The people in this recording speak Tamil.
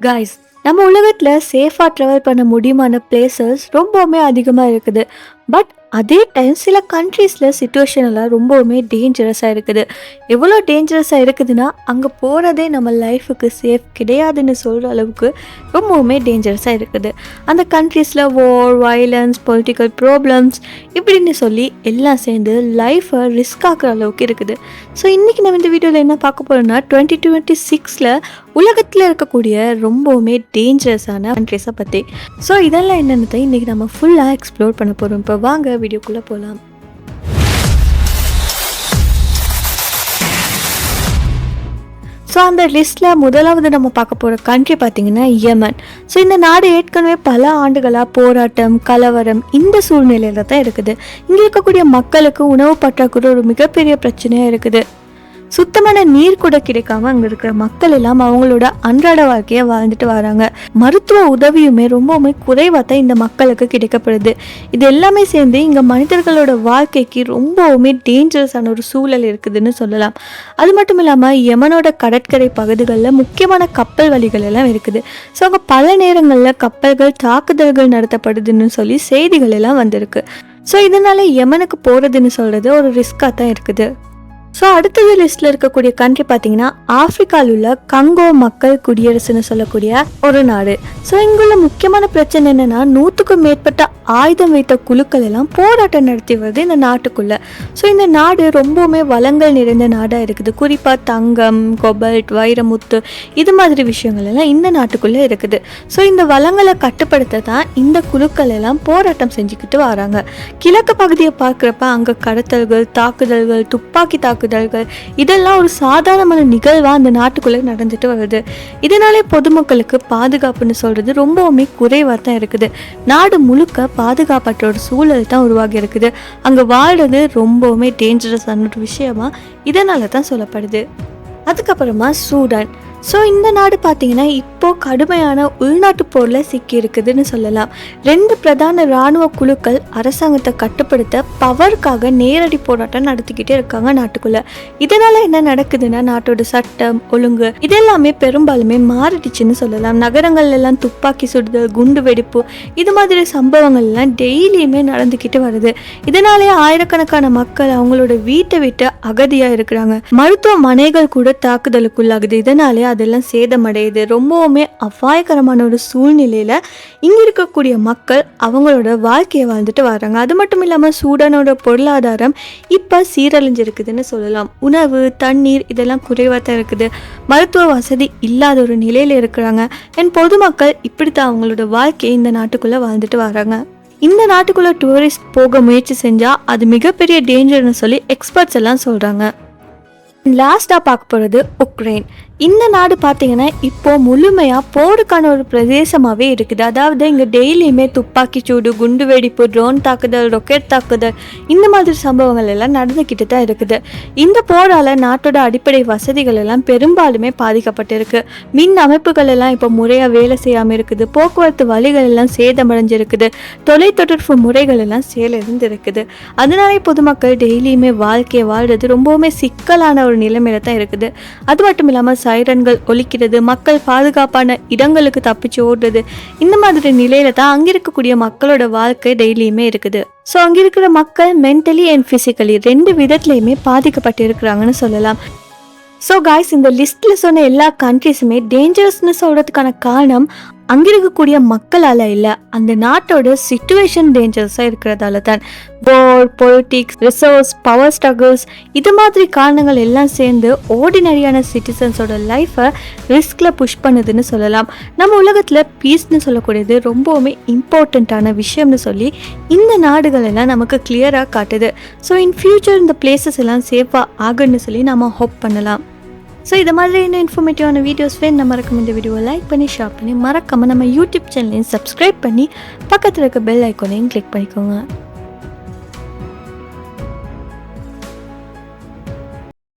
காய்ஸ், நம்ம உலகத்தில் சேஃபாக ட்ராவல் பண்ண முடியுமான பிளேசஸ் ரொம்பவுமே அதிகமாக இருக்குது. பட் அதே டைம் சில கண்ட்ரீஸில் சுச்சுவேஷன் எல்லாம் ரொம்பவுமே டேஞ்சரஸாக இருக்குது. எவ்வளோ டேஞ்சரஸாக இருக்குதுன்னா அங்கே போகிறதே நம்ம லைஃபுக்கு சேஃப் கிடையாதுன்னு சொல்கிற அளவுக்கு ரொம்பவுமே டேஞ்சரஸாக இருக்குது. அந்த கண்ட்ரீஸில் வார், வயலன்ஸ், பொலிட்டிக்கல் ப்ராப்ளம்ஸ் இப்படின்னு சொல்லி எல்லாம் சேர்ந்து லைஃப்பை ரிஸ்க் ஆக்குற அளவுக்கு இருக்குது. ஸோ இன்றைக்கி நம்ம இந்த வீடியோவில் என்ன பார்க்க போகிறோம்னா 2026 உலகத்தில் இருக்கக்கூடிய ரொம்பவுமே டேஞ்சரஸான கண்ட்ரீஸை பற்றி. ஸோ இதெல்லாம் என்னென்னதை இன்றைக்கி நம்ம ஃபுல்லாக எக்ஸ்ப்ளோர் பண்ண போகிறோம். இப்போ வாங்க வீடியோக்குள்ளே போகலாம். ஸோ அந்த லிஸ்ட்டில் முதலாவது நம்ம பார்க்க போகிற கண்ட்ரி பார்த்திங்கன்னா யமன். ஸோ இந்த நாடு ஏற்கனவே பல ஆண்டுகளாக போராட்டம், கலவரம் இந்த சூழ்நிலையில் தான் இருக்குது. இங்கே இருக்கக்கூடிய மக்களுக்கு உணவு பற்றாக்குறை ஒரு மிகப்பெரிய பிரச்சனையாக இருக்குது. சுத்தமான நீர் கூட கிடைக்காம அங்கே இருக்கிற மக்கள் எல்லாம் அவங்களோட அன்றாட வாழ்க்கையை வாழ்ந்துட்டு வராங்க. மருத்துவ உதவியுமே ரொம்பவுமே குறைவாக தான் இந்த மக்களுக்கு கிடைக்கப்படுது. இது எல்லாமே சேர்ந்து இங்கே மனிதர்களோட வாழ்க்கைக்கு ரொம்பவுமே டேஞ்சரஸான ஒரு சூழல் இருக்குதுன்னு சொல்லலாம். அது மட்டும் இல்லாமல் யமனோட கடற்கரை பகுதிகளில் முக்கியமான கப்பல் வழிகள் எல்லாம் இருக்குது. ஸோ அங்கே பல நேரங்களில் கப்பல்கள் தாக்குதல்கள் நடத்தப்படுதுன்னு சொல்லி செய்திகள் எல்லாம் வந்திருக்கு. ஸோ இதனால யமனுக்கு போகிறதுன்னு சொல்கிறது ஒரு ரிஸ்காக தான் இருக்குது. ஸோ அடுத்தது லிஸ்ட்டில் இருக்கக்கூடிய கண்ட்ரி பார்த்தீங்கன்னா ஆஃப்ரிக்காவில் உள்ள கங்கோ மக்கள் குடியரசுன்னு சொல்லக்கூடிய ஒரு நாடு. ஸோ இங்குள்ள முக்கியமான பிரச்சனை என்னென்னா 100க்கும் மேற்பட்ட ஆயுதம் வைத்த குழுக்கள் எல்லாம் போராட்டம் நடத்தி வருது இந்த நாட்டுக்குள்ளே. ஸோ இந்த நாடு ரொம்பவுமே வளங்கள் நிறைந்த நாடாக இருக்குது. குறிப்பாக தங்கம், கொபல்ட், வைரமுத்து இது மாதிரி விஷயங்கள் எல்லாம் இந்த நாட்டுக்குள்ளே இருக்குது. ஸோ இந்த வளங்களை கட்டுப்படுத்த தான் இந்த குழுக்கள் எல்லாம் போராட்டம் செஞ்சுக்கிட்டு வராங்க. கிழக்கு பகுதியை பார்க்குறப்ப அங்கே கடத்தல்கள், தாக்குதல்கள், துப்பாக்கி தாக்குதல்கள் இதெல்லாம் ஒரு சாதாரணமான நிகழ்வாக அந்த நாட்டுக்குள்ளே நடந்துட்டு வருது. இதனாலே பொதுமக்களுக்கு பாதுகாப்புன்னு சொல்கிறது ரொம்பவுமே குறைவாக தான் இருக்குது. நாடு முழுக்க பாதுகாப்பற்ற ஒரு சூழல் தான் உருவாகி இருக்குது. அங்கே வாழ்றது ரொம்பவுமே டேஞ்சரஸான ஒரு விஷயமா இதனால தான் சொல்லப்படுது. அதுக்கப்புறமா சூடான். ஸோ இந்த நாடு பார்த்தீங்கன்னா இப்போது கடுமையான உள்நாட்டு போரில் சிக்கி இருக்குதுன்னு சொல்லலாம். 2 பிரதான இராணுவ குழுக்கள் அரசாங்கத்தை கட்டுப்படுத்த பவருக்காக நேரடி போராட்டம் நடத்திக்கிட்டே இருக்காங்க நாட்டுக்குள்ளே. இதனால் என்ன நடக்குதுன்னா நாட்டோட சட்டம், ஒழுங்கு இதெல்லாமே பெரும்பாலுமே மாறிடுச்சுன்னு சொல்லலாம். நகரங்கள் எல்லாம் துப்பாக்கி சுடுதல், குண்டு வெடிப்பு இது மாதிரி சம்பவங்கள் எல்லாம் டெய்லியுமே நடந்துக்கிட்டு வருது. இதனாலே ஆயிரக்கணக்கான மக்கள் அவங்களோட வீட்டை விட்டு அகதியாக இருக்கிறாங்க. மருத்துவமனைகள் கூட தாக்குதலுக்குள்ளாகுது. இதனாலே அதெல்லாம் சேதமடையுது. ரொம்பவுமே அபாயகரமான ஒரு சூழ்நிலையில் இங்கே இருக்கக்கூடிய மக்கள் அவங்களோட வாழ்க்கையை வாழ்ந்துட்டு வராங்க. அது மட்டும் இல்லாமல் சூடானோட பொருளாதாரம் இப்போ சீரழிஞ்சிருக்குதுன்னு சொல்லலாம். உணவு, தண்ணீர் இதெல்லாம் குறைவாக தான் இருக்குது. மருத்துவ வசதி இல்லாத ஒரு நிலையில் இருக்கிறாங்க. பொதுமக்கள் இப்படித்தான் அவங்களோட வாழ்க்கையை இந்த நாட்டுக்குள்ளே வாழ்ந்துட்டு வராங்க. இந்த நாட்டுக்குள்ளே டூரிஸ்ட் போக முயற்சி செஞ்சால் அது மிகப்பெரிய டேஞ்சர்னு சொல்லி எக்ஸ்பர்ட்ஸ் எல்லாம் சொல்கிறாங்க. லாஸ்ட்டாக பார்க்க போகிறது உக்ரைன். இந்த நாடு பார்த்தீங்கன்னா இப்போ முழுமையாக போருக்கான ஒரு பிரதேசமாகவே இருக்குது. அதாவது இங்கே டெய்லியுமே துப்பாக்கி சூடு, குண்டு வெடிப்பு, ட்ரோன் தாக்குதல், ரொக்கெட் தாக்குதல் இந்த மாதிரி சம்பவங்கள் எல்லாம் நடந்துக்கிட்டு தான் இருக்குது. இந்த போரால் நாட்டோட அடிப்படை வசதிகள் எல்லாம் பெரும்பாலுமே பாதிக்கப்பட்டிருக்கு. மின் அமைப்புகள் எல்லாம் இப்போ முறையாக வேலை செய்யாமல் இருக்குது. போக்குவரத்து வழிகள் எல்லாம் சேதமடைஞ்சிருக்குது. தொலைத்தொடர்பு முறைகள் எல்லாம் செயலிழந்து இருக்குது. அதனாலே பொதுமக்கள் டெய்லியுமே வாழ்க்கையை வாழ்றது ரொம்பவுமே சிக்கலான ஒரு நிலைமையில தான் இருக்குது. அது மட்டும் இல்லாமல் சைரன்கள் ஒலிக்கிறது, மக்கள் பாதுகாப்பான இடங்களுக்கு தப்பிச்சு ஓடுறது இந்த மாதிரி நிலையில தான் அங்கே இருக்கக்கூடிய மக்களோட வாழ்க்கை டெய்லியுமே இருக்குது. ஸோ அங்கே இருக்கிற மக்கள் மென்டலி அண்ட் ஃபிசிக்கலி 2 விதத்துலையுமே பாதிக்கப்பட்டு இருக்கிறாங்கன்னு சொல்லலாம். ஸோ காய்ஸ், இந்த லிஸ்ட்டில் சொன்ன எல்லா கண்ட்ரிஸுமே டேஞ்சரஸ்னு சொல்கிறதுக்கான காரணம் அங்கே இருக்கக்கூடிய மக்களால் இல்லை, அந்த நாட்டோட சிச்சுவேஷன் டேஞ்சரஸாக இருக்கிறதால தான். வார், பொலிட்டிக்ஸ், ரிசோர்ஸ், பவர் ஸ்ட்ரகிள்ஸ் இது மாதிரி காரணங்கள் எல்லாம் சேர்ந்து ஆர்டினரியான சிட்டிசன்ஸோட லைஃப்பை ரிஸ்கில் புஷ் பண்ணுதுன்னு சொல்லலாம். நம்ம உலகத்தில் பீஸ்ன்னு சொல்லக்கூடியது ரொம்பவுமே இம்பார்ட்டண்ட்டான விஷயம்னு சொல்லி இந்த நாடுகள் எல்லாம் நமக்கு கிளியராக காட்டுது. ஸோ இன் ஃபியூச்சர் இந்த பிளேசஸ் எல்லாம் சேஃபாக ஆகுன்னு சொல்லி நம்ம ஹோப் பண்ணலாம். ஸோ இது மாதிரி இன்னும் இன்ஃபர்மேட்டிவான வீடியோஸ் வேணும் மறக்காம இந்த வீடியோவை லைக் பண்ணி, ஷேர் பண்ணி, மறக்காமல் நம்ம யூடியூப் சேனலையும் சப்ஸ்கிரைப் பண்ணி பக்கத்தில் இருக்க பெல் ஐக்கானையும் கிளிக் பண்ணிக்கோங்க.